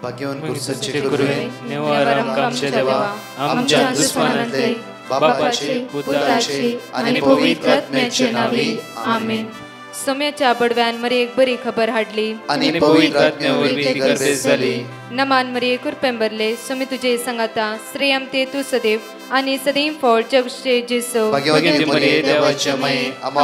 भाग्यवान कुर्साचे करुवे निवार आमच्या देवा आमच्या दुश्मनांतले बापाचे पुत्राचे आणि पवित्र आत्म्याचे नावे आमेन. सोम्याच्या बडव्यान मरी एक बरी खबर हाडली आणि पवित्र आत्म्यावर ती गर्भेस झाली. नमान मरी कुरपेंबरले सोमी तुझे संगाता श्रेयम ते तू सदैव आणि सदैव फळ जगचे जेसो. भाग्यवती मरिये देवाच्या माये आम्हा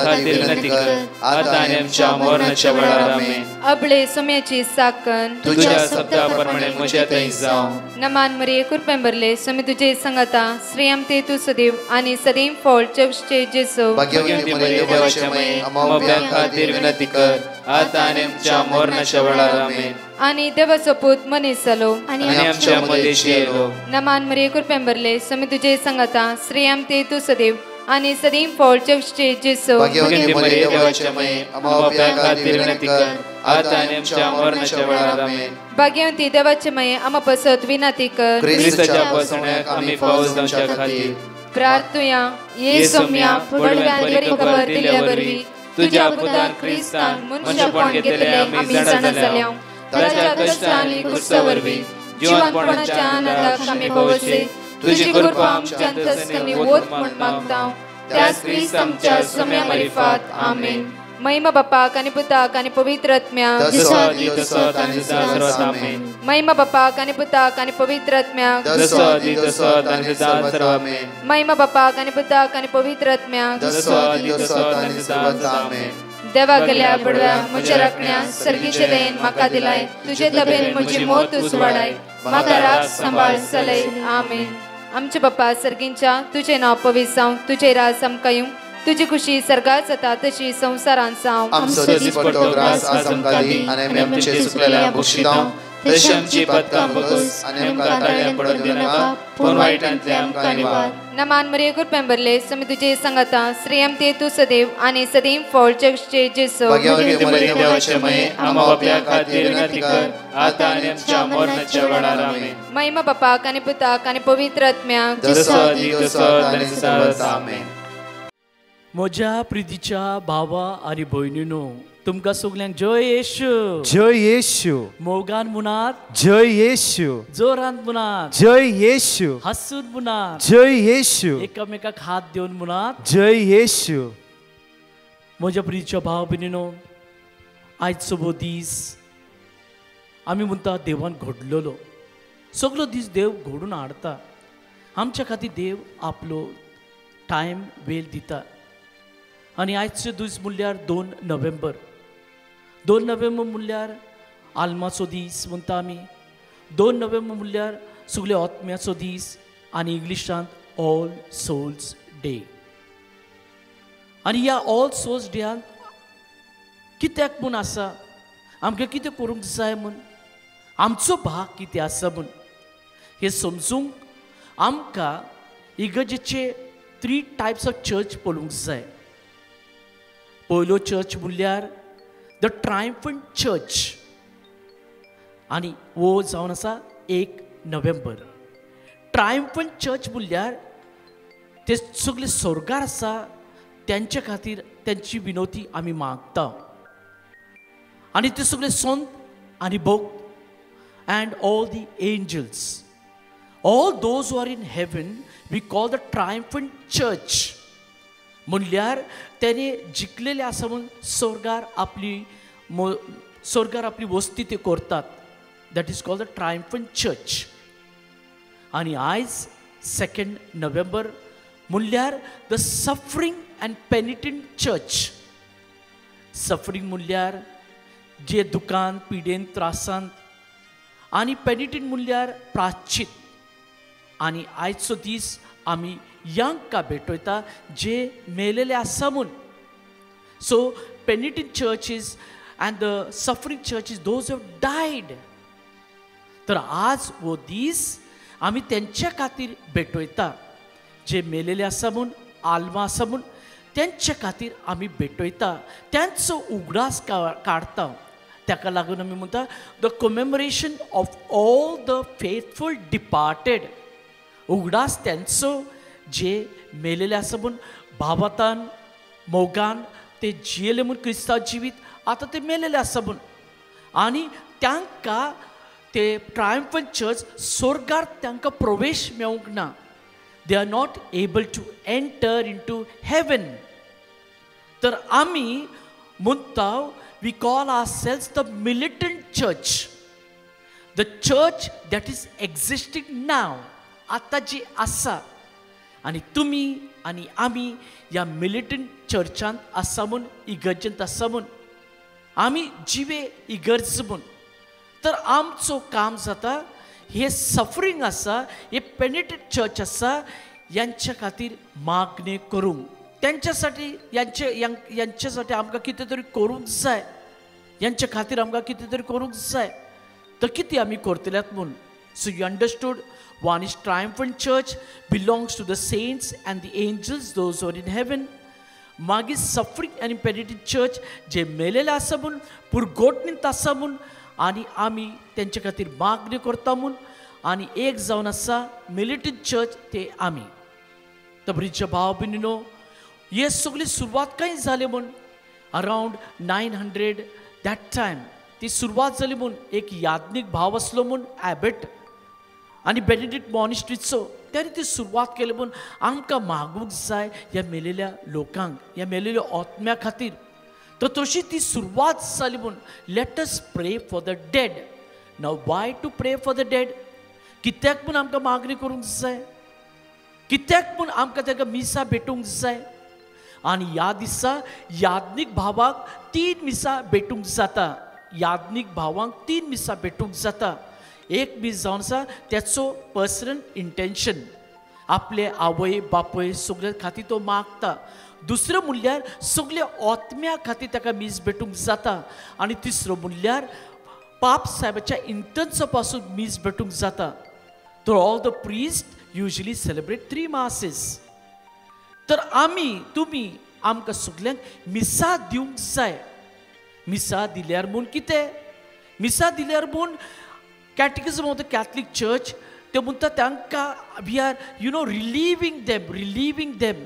खातीर विनंती कर आता आणि आमच्या मरणाच्या वेळार आमेन. अबळे सोम्याची साकन तुझ्या शब्दाप्रमाणे म्हज्या थंय जावं. नमान मरी कुरपेंबरले सोमी तुझे संगाता श्रेयम ते तू सदैव आणि सदैव फळ जगचे जेसो. भाग्यवती मरिये देवाच्या माये आम्हा खातीर विनंती कर आता आणि आमच्या मरणाच्या वेळार आमेन. आणि देवाचो पूत मनीस जालो आणि आमच्या मदेशी येलो. नमान मरी कुरपेंबरले सोमी तुझे संगाता श्रेयम ते तू सदैव आणि सदैव फळ जगचे जेसो. भाग्यवती मरिये देवाच्या माये आम्हा खातीर विनंती कर आता आणि आमच्या मरणाच्या वेळार आमेन. भाग्यवती देवाचे माये आम्हा पसत विनंती कर ख्रिस्ताच्या पासण्याक आम्ही पावस जावच्या खातीर प्रार्थुया. ये सोम्या बडव्यान बरी खबर दिल्या वरवी तुझ्या पुतान ख्रिस्तान मनुष्यपण घेतले आम्ही जाणा जाल्या. ताच्या कष्टांनी कुर्सावरवी जीवनपणाच्या आनंदाक आम्ही पावसे. तुझी कृपा आमच्या अंतस्करणी वोत म्हण मागता त्याच ख्रिस्त आमच्या सोम्या मरिफात आमेन. महिमा बापाक आणि पुताक आणि पवित्र आत्म्याक महिमा बापाक आणि पुताक आणि पवित्र आत्म्याक महिमा बापाक आणि पुताक आणि पवित्र आत्म्याक देवा गेल्या बडव्या म्हज्या राखण्या सर्गीचे देन म्हाका दिलाय. तुझे तबेन म्हजी मोत तूं वाडाय म्हाका राख सांबाळ चलय आमेन. आमचे बाप्पा सर्गींच्या तुझे नाव पवित्र जावं. तुझे राज आमकां येवं. तुझी खुशी सर्गात जाता तशी संसारांत जावं. आमचो दिसपट्टो ग्रास आज आमकां दी आनी आमी आमचे सुकलेल्या बक्षितां तशी आमची पातकां बगस आनी आमकां ताळ्यां पडूंक दिनाका पूण वायटांतले आमकां निवार. नमान मरिये कुरपेंबरले सोमी तुझे संगाता श्रेयम ते तू सदैव आणि सदैव फळ जगचे जेसो. भाग्यवती मरिये देवाचे माये आम्हा बापया खातीर विनंती कर आता आनी आमच्या मरणाच्या वेळार आमेन. महिमा बापाक आणि पुताक आणि पवित्र आत्म्याक आमेन. म्हज्या प्रितीच्या भावा आणि भयणीनो तुमकां सगल्यांक जय येशू. जय येशू. मोगान मुनात जय येशू. जोरान मुनात जय येशू. हसून मुनात जय येशू. एकामेकाक हात देऊन मुनात जय येशू. म्हज्या प्रितीच्या भाव भयणीनो आयचो हो दीस आमी म्हणटा देवान घडलेलो. सगलो दीस देव घडून हाडटा. आमच्या खातीर देव आपलो टायम वेळ दिता. आनी आयचो दीस म्हणल्यार 2 नोव्हेंबर. 2 नोव्हेंबर म्हणल्यार आल्माचो दीस म्हणटा आमी. 2 नोव्हेंबर म्हणल्यार सगळे आत्म्याचो दीस आनी इंग्लिशांत ऑल सोल्स डे. आनी ह्या ऑल सोल्स डेयान कित्याक म्हूण आसा आमकां कितें करूंक जाय म्हूण आमचो भाग कितें आसा म्हूण हें समजूंक आमकां इगर्जेचे 3 टायप्स ऑफ चर्च पळोवंक जाय. पयलो चर्च म्हणल्यार द ट्रायम्फंट चर्च आनी वो जावन आसा 1 नोव्हेंबर. ट्रायम्फंट चर्च म्हणल्यार ते सगळे स्वर्गार आसा त्यांच्या खातीर त्यांची विनोती आमी मागता. आनी ते सगळे संत आनी भक्त and all the angels all those who are in heaven we call the triumphant church. म्हणल्यार त्याने जिखलेले आसा म्हणून स्वर्गार आपली वस्ती ते करतात. That is called the triumphant church. आनी आयज 2 नोव्हेंबर म्हणल्यार the suffering and penitent church. Suffering म्हणल्यार जे दुखान पिडेन त्रासांत आनी पेनिटेंट म्हणल्यार प्राश्चित. आनी आयचो दीस आमी यांका भेटयता जे मेलेले आसा म्हूण. So penitent churches and the suffering churches those have died. तर आज वो दीस आमी त्यांच्या खातीर भेटयता जे मेलेले आसा म्हूण आल्मा आसा म्हूण त्यांच्या खातीर आमी भेटयता. त्यांचो उगडास काडटा. ताका लागून आमी म्हणटा the commemoration of all the faithful departed. उगडास त्यांचो जे मेलेले आसा म्हूण भावातान मोगान ते जियेले म्हूण क्रिस्तांव जिवीत आतां ते मेलेले आसा म्हूण. आनी तांकां ते ट्रायम्फंट चर्च स्वर्गार तांकां प्रवेश मेळूंक ना. They are not able to enter in to heaven. तर आमी म्हणटा we call ourselves the militant church, the church that is existing now, आतां जी आसा. आनी तुमी आनी आमी ह्या मिलिटंट चर्चांत आसा म्हूण, इगर्जेंत आसा म्हूण, आमी जिवे इगर्ज म्हूण. तर आमचो काम जाता हे सफरींग आसा, हे पेनिटेंट चर्च आसा, यांच्या खातीर मागणी करूंक. त्यांच्यासाठी यांच्यासाठी आमकां कितें तरी करूंक जाय, यांच्या खातीर आमकां कितें तरी करूंक जाय. तर कितें आमी करतल्यात म्हूण. So you understood, one is triumphant church belongs to the saints and the angels, those who are in heaven. मागीर सफरींग आनी पेनिटेंट चर्च जे मेलेले आसा म्हूण, पुरगोटणींत आसा म्हूण, आनी आमी तेंचे खातीर मागणी करता म्हूण. आनी एक जावन आसा मिलिटंट चर्च, ते आमी. तर बरीच्या भाव भयणीनो, हे सगळी सुरवात खंय जाली म्हूण अरावंड 900 दॅट टायम ती सुरवात जाली म्हूण. एक याज्ञीक भाव आसलो म्हूण ॲबट आनी बेनेडिक्ट मॉनिस्ट्रीचो, त्याने ती सुरवात केली म्हूण आमकां मागूंक जाय ह्या मेलेल्या लोकांक, ह्या मेलेल्या आत्म्या खातीर. तर तशी ती सुरवात जाली म्हूण let us pray for the dead. Now why to pray for the dead? कित्याक म्हूण आमकां मागणी करूंक जाय? कित्याक म्हूण आमकां ताका मिसा भेटूंक जाय? आनी ह्या दिसा याज्ञीक भावाक 3 मिसा भेटूंक जाता. याज्ञीक भावांक 3 मिसा भेटूंक जाता. एक मीस जावन आसा त्याचो पर्सनल इंटेंशन, आपले आवय बापय सगळे खातीर तो मागता. दुसरें म्हणल्यार सगळ्या आत्म्या खातीर ताका मीस भेटूंक जाता. आनी तिसरो म्हणल्यार पाप साहेबाच्या इंटन्सा पासून मीस भेटूंक जाता. तर all the priest usually celebrate 3 masses. तर आमी तुमी आमकां सगळ्यांक मिसा दिवंक जाय. मिसा दिल्यार म्हूण कितें? मिसा दिल्यार म्हूण कॅटेकिझम ऑफ द कॅथलीक चर्च ते म्हणटा तांकां वी आर रिलिव्हिंग देम.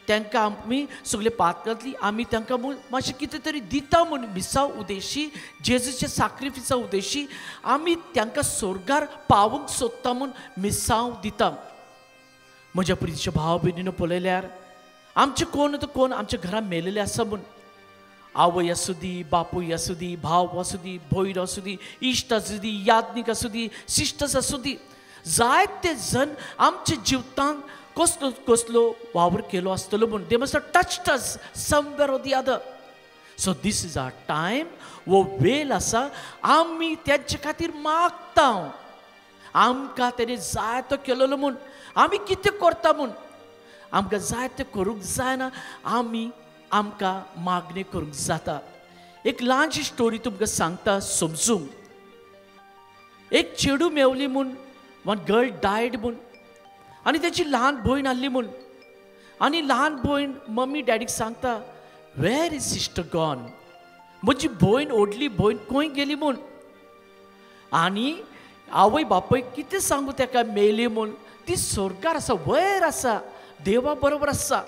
तांकां आमी सगळे पातकांतली आमी तांकां मातशें कितें तरी दिता म्हूण मिसा उद्देशी, जेजूच्या सॅक्रिफिसा उद्देशी आमी तांकां स्वर्गार पावूंक सोदता म्हूण मिसांव दिता. म्हज्या प्रितीच्या भाव भयणीनो, पळयल्यार आमचे कोण आमच्या घरांत मेलेले आसा म्हूण, आवय आसूं दी, बापूय आसूं दी, भाव आसूं दी, भयण आसूं दी, इश्ट आसूं दी, याज्ञीक आसूं दी, सिस्टर्स आसूं दी, जायते जण आमच्या जिवितांत कसलो वावर केलो आसतलो म्हूण. They must have touched us somewhere or the other. So this is our time. वो वेळ आसा आमी तेंचे खातीर मागता. आमकां तेणे जाय तो केलेलो म्हूण, आमी कितें करता म्हूण आमकां जाय तें करूंक जायना, आमकां मागणी करूंक जाता. एक ल्हानशी स्टोरी तुमकां सांगता समजूंक. एक चेडू मेवली म्हूण, वन गर्ल डायड म्हूण, आनी तेची ल्हान भयण आसली म्हूण. आनी ल्हान भयण मम्मी डॅडीक सांगता, वेर इज सिस्टर गॉन? म्हजी भयण, व्हडली भयण खंय गेली म्हूण. आनी आवय बापूय कितें सांगू ताका मेली म्हूण? ती स्वर्गार आसा, वयर आसा, देवा बरोबर आसा.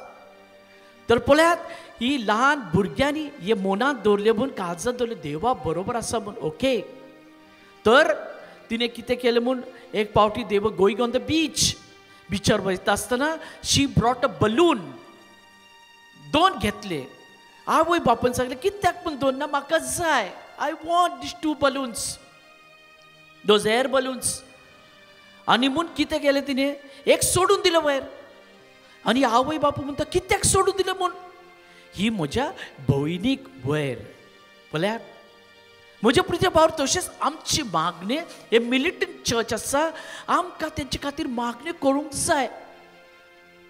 तर पळयात, ही ल्हान भुरग्यांनी हे मनांत दवरले म्हूण, काळजांत दवरले, देवा बरोबर आसा म्हूण. ओके. तर तिणें कितें केलें म्हूण, एक पावटी देव गोईंग ऑन द बिचार वयता आसतना शी ब्रॉट अ बलून. 2 घेतले. आवय बापून सांगलें, कित्याक पूण 2 ना, म्हाका जाय, I want these 2 balloons, those air balloons. आनी म्हूण कितें केलें तिणें, एक सोडून दिलें वयर. आनी आवय बापूय म्हणटा, कित्याक सोडून दिलें म्हूण? ही म्हज्या भयणीक वयर. पळयात म्हज्या प्रिय भाव, तशेंच आमची मागणी हे मिलिटंट चर्च आसा, आमकां तेंचे खातीर मागणी करूंक जाय.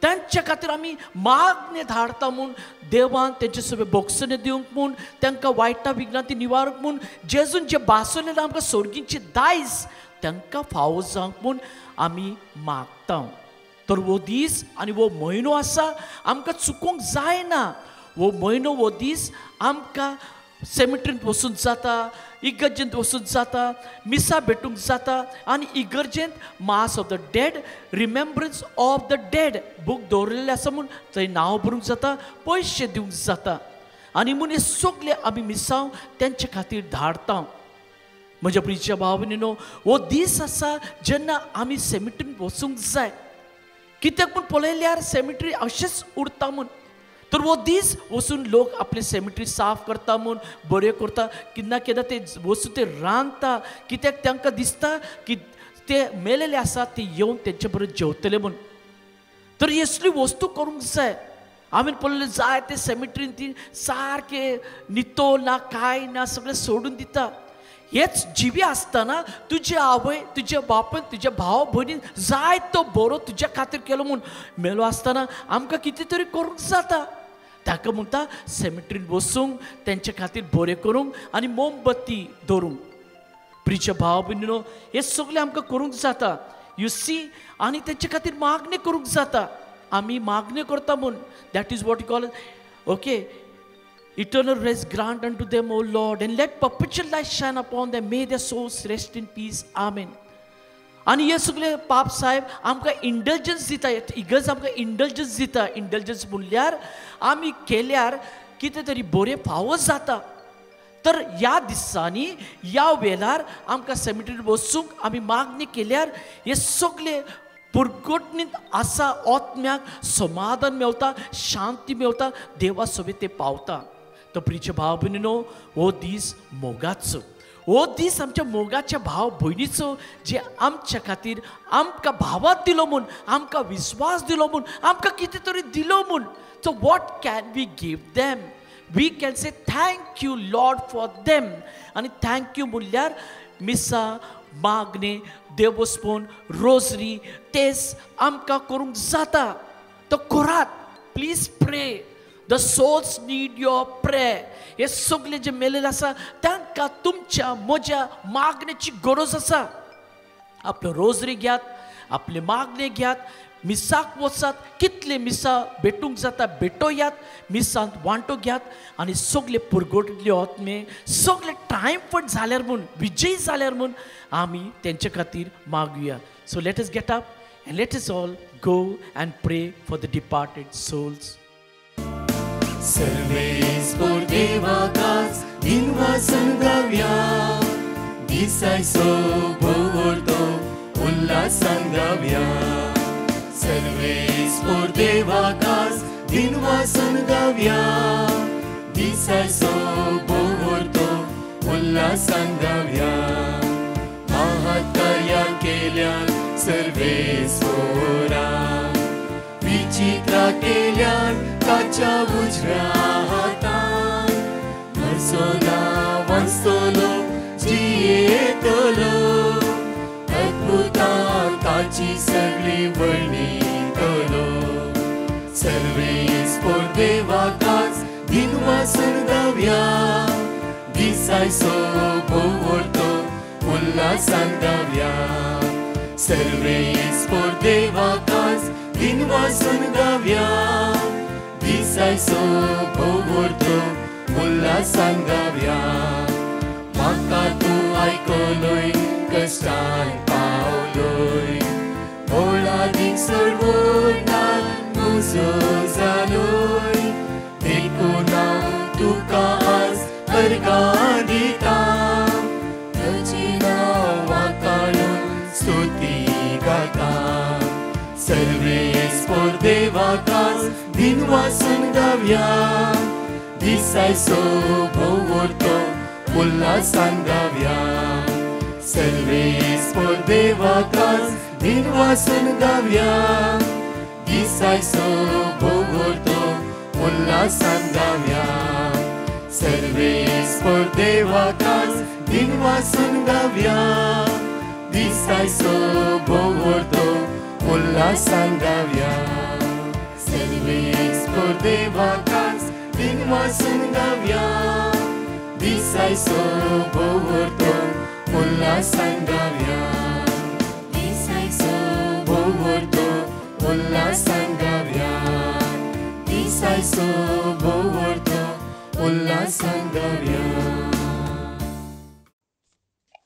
त्यांच्या खातीर आमी मागणी धाडटा म्हूण देवान तेंचे सगळे बोगसने दिवंक म्हूण, तांकां वायटा विघ्नांती निवारक म्हूण, जेजून जे बासयलेलें आमकां सोर्गींची दायज तांकां फावो जावंक म्हूण आमी मागता. तर वो दीस आनी वो म्हयनो आसा आमकां चुकोवंक जायना. वो म्हयनो, वो दीस आमकां सेमिट्रींत वचूंक जाता, इगर्जेंत वचूंक जाता, मिसा भेटूंक जाता. आनी इगर्जेंत mass of the dead, remembrance of the dead book दवरलेलें आसा म्हूण थंय नांव बरोवंक जाता, पयशे दिवंक जाता. आनी म्हूण हे सगळे आमी मिसांव तेंचे खातीर धाडटा. म्हज्या प्रियच्या भाव भयणीनो, हो दीस आसा जेन्ना आमी सेमिट्रीन वचूंक जाय. कित्याक म्हूण पळयल्यार सेमिट्री अशेंच उरता म्हूण. तर हो दीस वचून लोक आपले सेमिट्री साफ करता म्हूण बऱ्यो करता. केन्ना केन्ना ते वचून ते रांदता, कित्याक तांकां दिसता की ते मेलेले आसा ते येवन तेंचे बरोबर जेवतले म्हूण. तर असली वस्तू करूंक जाय. हांवें पळयलें जाय ते सेमिट्रीन ती सारके नितळ ना कांय ना सगळें सोडून दिता. हेच जिवी आसतना तुजे आवय तुजे बापून तुजे भाव भयणीन जाय तो बरो तुज्या खातीर केलो म्हूण मेलो आसतना आमकां कितें तरी करूंक जाता. ताका म्हणटा सेमिट्रीन वचूंक तेंचे खातीर बरें करूंक आनी मोमबत्ती दवरूंक. प्रिय भाव भयणीनो, हे सगळें आमकां करूंक जाता. यू सी, आनी तेंचे खातीर मागणी करूंक जाता. आमी मागणी करता म्हूण that is what you call okay. Eternal rest grant unto them, O Lord, and let perpetual light shine upon them. May their souls rest in peace. Amen. आणि हे सगळे पाप साहेब आमकां इंडल्जन्स दिता. इगर्ज आमकां इंडल्जन्स दिता. इंडल्जन्स म्हणल्यार आमी केल्यार कितें तरी बरें फावो जाता. तर ह्या दिसांनी ह्या वेळार आमकां सेमिट्रीन वचूंक आमी मागणी केल्यार हे सगळे पुरगोटणीत आसा आत्म्याक समाधान मेवता, शांती मेवता, देवा सवे ते पावता. तो प्रिय भाव भयणीनो, हो दीस मोगाचो. हो दीस आमच्या मोगाच्या भाव भयणीचो जे आमच्या खातीर आमकां भावात दिलो म्हूण, आमकां विश्वास दिलो म्हूण, आमकां कितें तरी दिलो म्हूण. So what can we give them? We can say thank you Lord for them. आनी थँक यू म्हणल्यार मिसा मागणे देवस्पोन रोजरी तेच आमकां करूंक जाता. तो करात. प्लीज प्रे. द सोल्स नीड युअर प्रे. हे सगळे जे मेलेले आसा तांकां तुमच्या म्हज्या मागणेची गरज आसा. आपलो रोजरी घेयात, आपले मागणे घेयात, मिसाक वचात. कितले मिसा भेटूंक जाता भेटोयात. मिसांत वांटो घेयात आनी सगळे पुरगोटले आत्मे सगळे ट्रायम्फंट जाल्यार म्हूण, विजयी जाल्यार म्हूण आमी तेंचे खातीर मागुया. So let us get up and let us all go and pray for the departed souls. सर्वेस por देवाकास दिनवासन गावया. दिसायचो भोवतो उल्हासान गावया. सर्वेस por देवाकास दिनवासन गावया. दिसायचो भोवतो उल्हासान गावया. महाकार्या केल्यान सर्वेस पोरा. विचित्रा केल्यान ताच्या उजव्या हातान. मर्सोना वाचतलो जियेतलो. अद्भुतां ताची सगळी वळणीतलो. सर्वेस por देवाकास दिनवासन गावया. दिसायचो भोवतो उल्हासान गावया. सर्वेस por देवाकास दिनवासन गावया. दिसायचो भोवतो उल्हासान गावया. म्हाका तूं आयकलोय कश्टान पावलोय. ओळादीक सोडवोनान मुजो जालोय. देखून हांव तुका आज अर्गां दिता. तुजें नांव वाखाणून स्तुती गाता. सर्वेस por देवाकास दिनवासन गावया. दिसायचो भोवतो उल्हासान गावया. सर्वेस por देवाकास दिनवासन गावया. दिसायचो भोवतो उल्हासान गावया. सर्वेस por देवाकास दिनवासन गावया. दिसायचो भोवतो उल्हासान गावया. सर्वेस por देवाकास दिनवासन गावया. दिसायचो भोवतो उल्हासान गावया. दिसायचो भोवतो उल्हासान गावया. दिसायचो भोवतो उल्हासान गावया.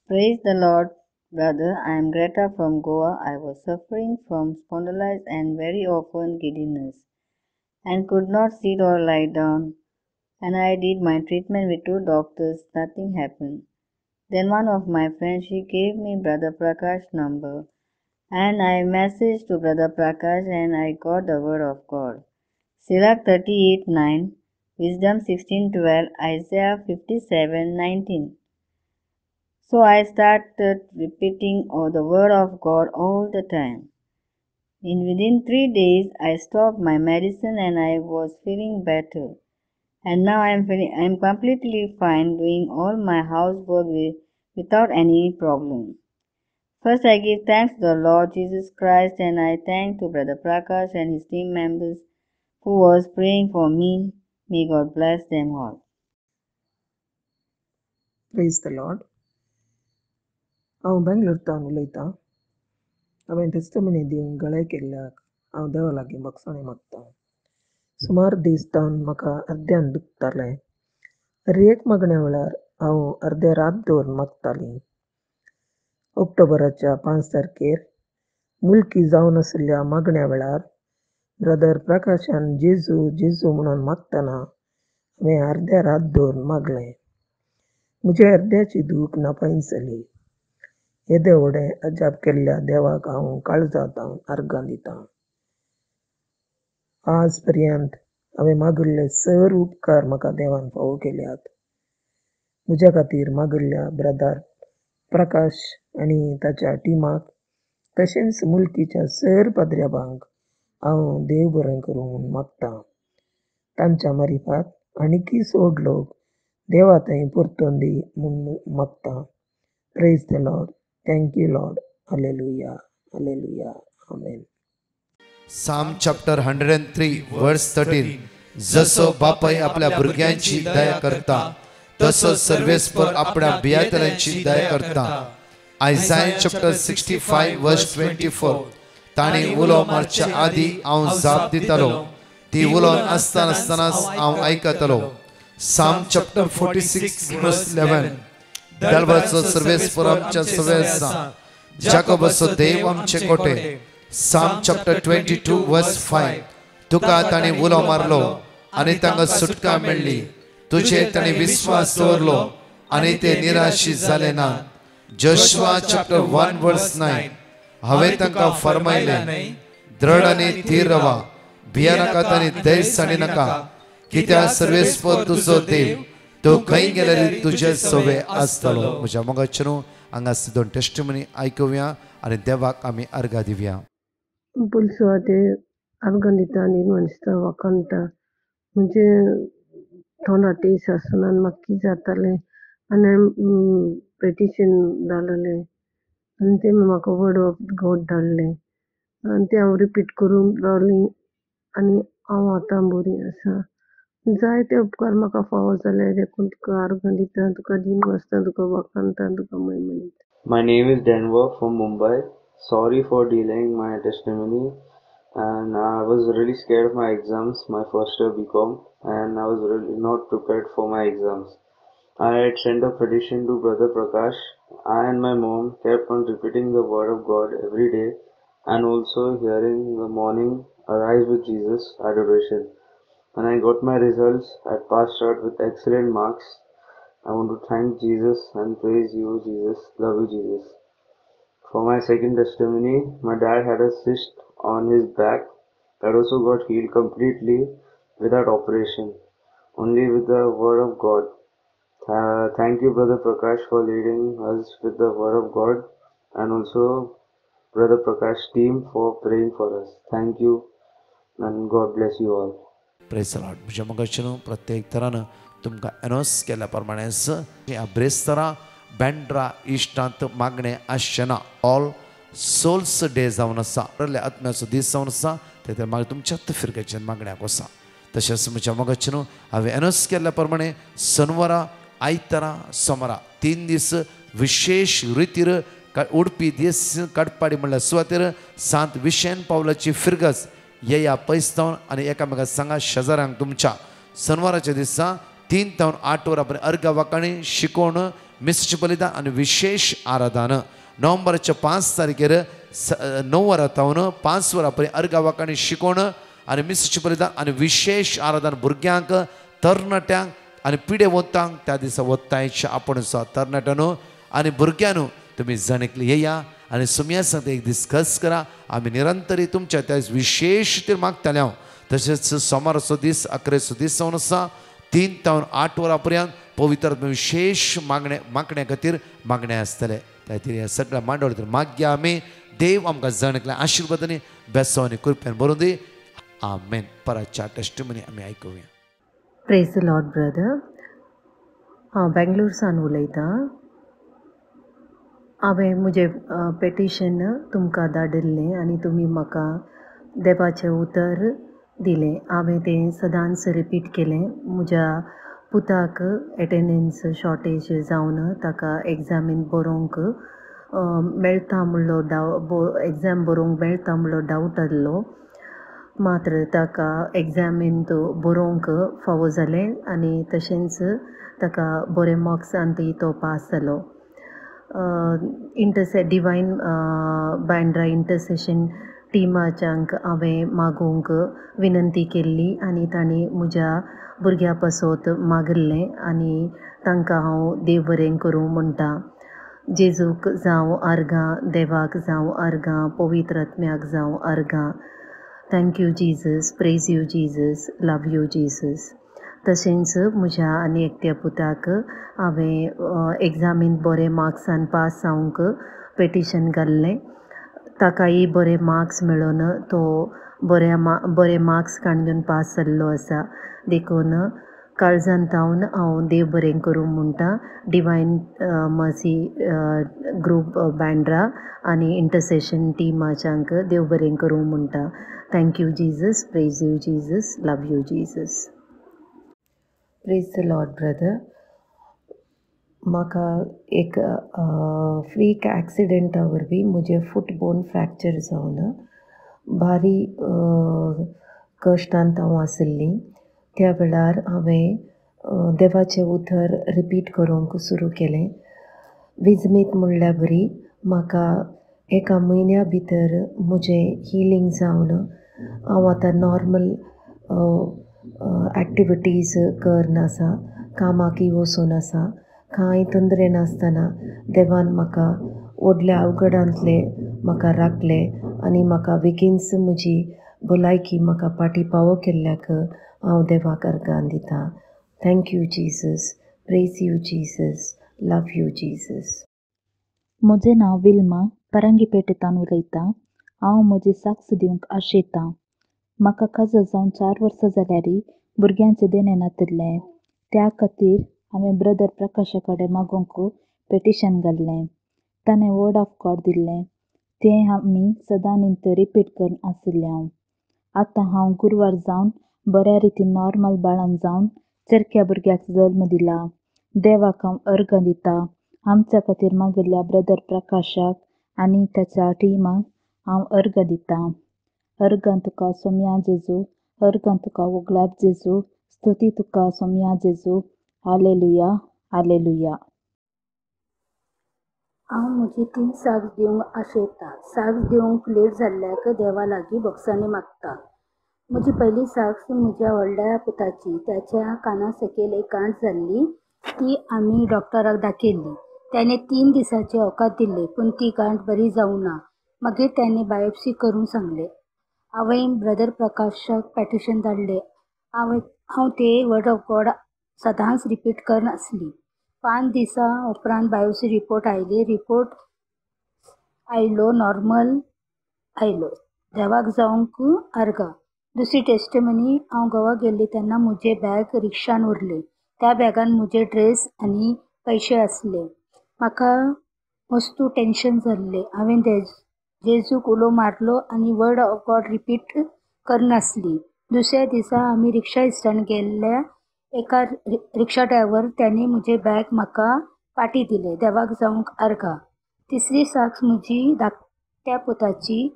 Praise the Lord, brother. I am Greta from Goa. I was suffering from spondylitis and very often giddiness, and could not sit or lie down. And I did my treatment with 2 doctors. Nothing happened. Then one of my friends, she gave me Brother Prakash's number, and I messaged to Brother Prakash and I got the word of God. Sirach 38:9, Wisdom 16:12, Isaiah 57:19. So I started repeating the word of God all the time. Within 3 days, I stopped my medicine and I was feeling better. And now I'm completely fine doing all my housework without any problem. First, I give thanks to the Lord Jesus Christ, and I thank to Brother Prakash and his team members who was praying for me. May God bless them all. Praise the Lord. हांव बेंगलोरतान उलयतां. हांवें testimony दिवन गळे केल्ल्याक हांव देवा लागीं बक्षाणी मागतां. सुमार दीस जावन म्हाका अर्द्यान दुखतालें. एक मागण्या वेळार हांव अर्दे रात दवरून मागतालीं. ऑक्टोबराच्या 5 तारखेर मुलकी जावन आशिल्ल्या मागण्या वेळार ब्रदर प्रकाशान जेजू जेजू म्हणून मागतना हांवें अर्द्या रात दवरून मागलें. म्हज्या अर्द्याची दूख नापायन जाली. येदे व्हडें अजाप केल्ल्या देवाक हांव काळजांत अर्गां दितां. आज पर्यंत हांवें मागिल्ले सर उपकार म्हाका देवान फावो केल्यात. म्हज्या खातीर मागिल्ल्या ब्रदर प्रकाश आनी ताच्या टिमाक, तशेंच मुलकीच्या सर पाद्र्याबांक हांव देव बरें करूं म्हूण मागतां. तांच्या मारिफात आनीकय सोड लोक देवा थंय परतून दी म्हूण मागतां. Praise the Lord. Thank you Lord. Hallelujah, hallelujah, amen. Psalm chapter 103 verse 13. जसो बापाय आपल्या भुरग्यांची दया करता, तसो सर्वेस्पर आपल्या भियेंतल्यांची दया करता. Isaiah chapter 65 verse 24. ताणी उलो मारच्या आदी हांव जाप दितालो, ती उलोवन आसतनाच हांव आयकतालो. Psalm chapter 46 verse 11. देवाचो सर्वेस्पर आमच्या सवे आसा, जाकोबाचो देव आमचे कोटे. Psalm chapter 22 verse 5. तुका ताणी उलो मारलो आनी तांकां सुटका मेळ्ळी. तुजे ताणी विश्वास दवरलो आनी ते निराशी जाले ना. Joshua chapter 1 verse 9. हांवें तांकां फरमायलें, दृढ आनी थीर रावा, भिये नाकात आनी धैर्य साडी नाका, कित्याक सर्वेस्पर तुजो देव तो खंय गेल्यार तुजे सवे आसतलो. म्हज्या मोगाचेर हांगा दोन टेस्टिमनी आयकुया आनी देवाक आमी अर्घा दिवया. पुलसुवाते अर्गां दिता, निर्वंशता वाकाणटा. म्हणजे थोंडाटी सासुनान म्हाका कितें जातालें आनी पेटिशन धाडलें आनी ते म्हाका वर्ड ऑफ गॉड धाडलें आनी तें हांव रिपीट करून रावलीं आनी हांव आतां बरी आसा. जायते उपकार म्हाका फावो जाले, देखून तुका अर्गां दिता, तुका दिन वाजता, तुका वाखाणटा, तुका महिमा दिता. My name is Denver from Mumbai. Sorry for delaying my testimony, and I was really scared of my exams, my first year BCom, and I was really not prepared for my exams. I had sent a petition to Brother Prakash. I and my mom kept on repeating the word of God every day and also hearing the morning Arise with Jesus adoration. When I got my results, I passed out with excellent marks. I want to thank Jesus and praise you, Jesus. Love you, Jesus. For my second testimony, my dad had a cyst on his back that also got healed completely without operation, only with the word of God. Thank you, Brother Prakash, for leading us with the word of God, and also Brother Prakash team for praying for us. Thank you, and God bless you all. Praise the Lord. म्हज्या मोगाचेर प्रत्येक तरान तुमकां announce केल्या प्रमाणेच ह्या ब्रेस्तरा बँड्रा इश्टांत मागणे आसचेना. All souls day जावन आसा, आत्म्याचो दीस जावन आसा. ते मागीर तुमच्याच फिरकेच्या मागण्याक वसा. तशेंच म्हज्या मोगाचेर हांवें अनाउंस केल्ल्या प्रमाणे शनिवारा, आयतारा, सोमारा 3 दीस विशेष रितीर उडपी दीस काडपाडी म्हणल्यार सुवातेर सांत विशेन पावलाची फिरगस या पयस आनी एकामेकाक सांगा शेजाऱ्यांक तुमच्या शनिवाराच्या दिसा 3 ते 8 वरां पर्यंत अर्घ वाकाणी शिकोवण, मिस्टर बलिदान आनी विशेष आराधन. नोव्हेंबराच्या 5 तारखेर 9 वरां तावन 5 वरां पर्यंत अर्घ वाकाणी शिकोवण आनी मिस्टर बलिदान आनी विशेष आराधन. भुरग्यांक, तरणाट्यांक आनी पिडे वतांक त्या दिसा वतायचे आपण तरणाट्यान आणि भुरग्यांनो तुम्ही जणकले येया आणि सुमया सांगता एक डिस्कस करा. आम्ही निरंतरी तुमच्या त्या विशेष ते मागताले हांव. तसेच सोमाराचो दीस 11 दीस जावन आसा 3 ते 8 वरांपर्यंत पवित्र विशेष मागण्या खातीर मागणे आसतले. त्या खातीर ह्या सगळ्या मांडवळी मागया आमी. देव आमकां जणकल्या आशिर्वादांनी बेसो आनी कृपेन भरून दी. आमेन. परतच्या टेस्टिमनी आमी आयकुया. Praise the Lord brother. हांव बेंगलोर सावन उलयतां. हांवें म्हजें पेटिशन तुमकां धाडिल्लें आनी तुमी म्हाका देवाचें उतर दिलें. हांवें तें सदांच रिपीट केलें. म्हज्या पुताक एटेंडन्स शॉर्टेज जावन ताका एग्जामीन बरोवंक मेळटा म्हणलो एग्जाम बरोवंक मेळटा म्हणलो डावट आसलो. मात्र ताका एग्जामीन तो बरोवंक फावो जालें आनी तशेंच ताका बरे मार्क्सान तो पास जालो. डिवायन बांद्रा इंटरसेशन टिमाच्यांक हांवें मागोवंक विनंती केल्ली आनी तांणी म्हज्या भुरग्या पासत मागिल्लें आनी तांकां हांव देव बरें करूं म्हणटा. जेजूक जावं अर्गां, देवाक जावं अर्गां, पवित्र आत्म्याक जावं अर्गां. Thank you Jesus, praise you Jesus, love you Jesus. तशेंच म्हज्या आनी एकट्या पुताक हांवें एग्जामीन बरे मार्क्सान पास जावंक पेटिशन घाल्लें. ताकाय बरे मार्क्स मेळोन तो बरे मार्क्स काडून पास जाल्लो आसा. देखून काळजांतावन हांव देव बरें करूं म्हणटा. डिवायन मर्सी ग्रूप बांद्रा आनी इंटरसेशन टिमाच्यांक देव बरें करूं म्हणटा. Thank you Jesus, praise you Jesus, love you Jesus. Praise the Lord brother. म्हाका एक फ्रीक एक्सिडेंटा वरवीं म्हजें फुटबोन फ्रॅक्चर जावन भारी कश्टांत हांव आशिल्लीं. त्या वेळार हांवें देवाचें उतर रिपीट करूंक सुरू केलें. विजमीत म्हणल्या बरी म्हाका एका म्हयन्या भितर म्हजें हिलींग जावन हांव आतां नॉर्मल एक्टिविटीज करनासा, कामाकी वचून आसा. कांय तंद्रे नासतना देवान म्हाका व्हडल्या अवघडांतले म्हाका राखलें आनी म्हाका बेगीनच म्हजी भलायकी म्हाका पाटी पावो केल्ल्याक हांव देवाक अर्गां दितां. Thank you Jesus, praise you Jesus, love you Jesus. म्हजें नांव विल्मा, पारंगीपेटेंतल्यान उलयतां. हांव म्हजी साक्ष दिवंक आशेतां. म्हाका काजार जावन 4 वर्सां जाल्यार भुरग्यांचें देणें नातिल्लें. त्या खातीर हांवें ब्रदर प्रकाशा कडेन मागोवंक पेटिशन घाल्लें. ताणें वर्ड ऑफ गॉड दिल्लें. तें आमी सदां रिपीट करून आशिल्लें हांव. आतां हांव गुरवार जावन बऱ्या रितीन नॉर्मल बाळान जावन चरक्या भुरग्याक जल्म दिला. देवाक हांव अर्गां दितां. आमच्या खातीर मागिल्ल्या ब्रदर प्रकाशाक आनी ताच्या टिमाक हांव अर्गां दितां. अर्गां तुका सोम्या जेजू, अर्गां तुका वगलाप जेजू, स्तुती तुका सोम्या जेजू. Hallelujah, hallelujah. हांव म्हजी 3 साक्ष दिवंक आशेतां. साक्ष दिवंक लेट जाल्ल्याक देवा लागीं भोगसाणी मागता. म्हजी पयली साक्ष म्हज्या व्हडल्या पुताची. त्याच्या काना सकयल एक गांठ जाल्ली. ती आमी डॉक्टराक दाखयल्ली. त्याने 3 दिसाचे अवकाश दिल्ले पूण ती गांठ बरी जावंक ना. मागीर त्याने बायोप्सी करूंक सांगले. हांवें ब्रदर प्रकाशाक पॅटिशन धाडलें. हांव ते वर्ड ऑफ गॉड सदांच रिपीट करन आसली. 5 दिसां उपरांत बायोप्सी रिपोर्ट आयली. रिपोर्ट आयलो नॉर्मल आयलो. देवाक जावंक अर्गां. दुसरी टेस्टिमनी हांव गोवा गेल्ली तेन्ना म्हजें बॅग रिक्षान उरलें. त्या बॅगान म्हजे ड्रेस आनी पयशे आसले. म्हाका मस्तू टेन्शन जाल्लें. हांवें जेजूक उलो मारलो आनी वर्ड ऑफ गॉड रिपीट करनासली. दुसऱ्या दिसा आमी रिक्षा स्टँड गेल्ल्या एका रिक्षा ड्रायव्हर त्याने म्हजें बॅग म्हाका पाटी दिलें. देवाक जावंक अर्गां. तिसरी साक्ष म्हजी धाकट्या पुताची.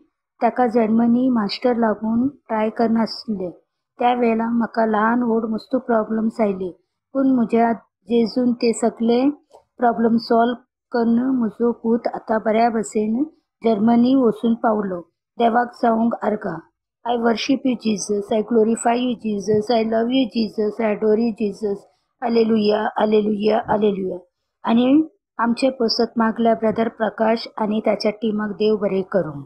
ताका जर्मनी मास्टर लागून ट्राय करनासलें. त्या वेळेला म्हाका ल्हान व्हड मस्तू प्रॉब्लम्स आयले पूण म्हज्या जेजून ते सगळे प्रॉब्लम सॉल्व करून म्हजो पूत आतां बऱ्या भशेन जर्मनी वचून पावलो. देवाक जावंक अर्गां. I worship you, Jesus. I glorify you, Jesus. I love you, Jesus. I adore you, Jesus. Hallelujah, hallelujah, hallelujah. आणि आमचे पोसत मागल्या ब्रदर प्रकाश आणि त्याच्या टीमाक देव बरे करूंक.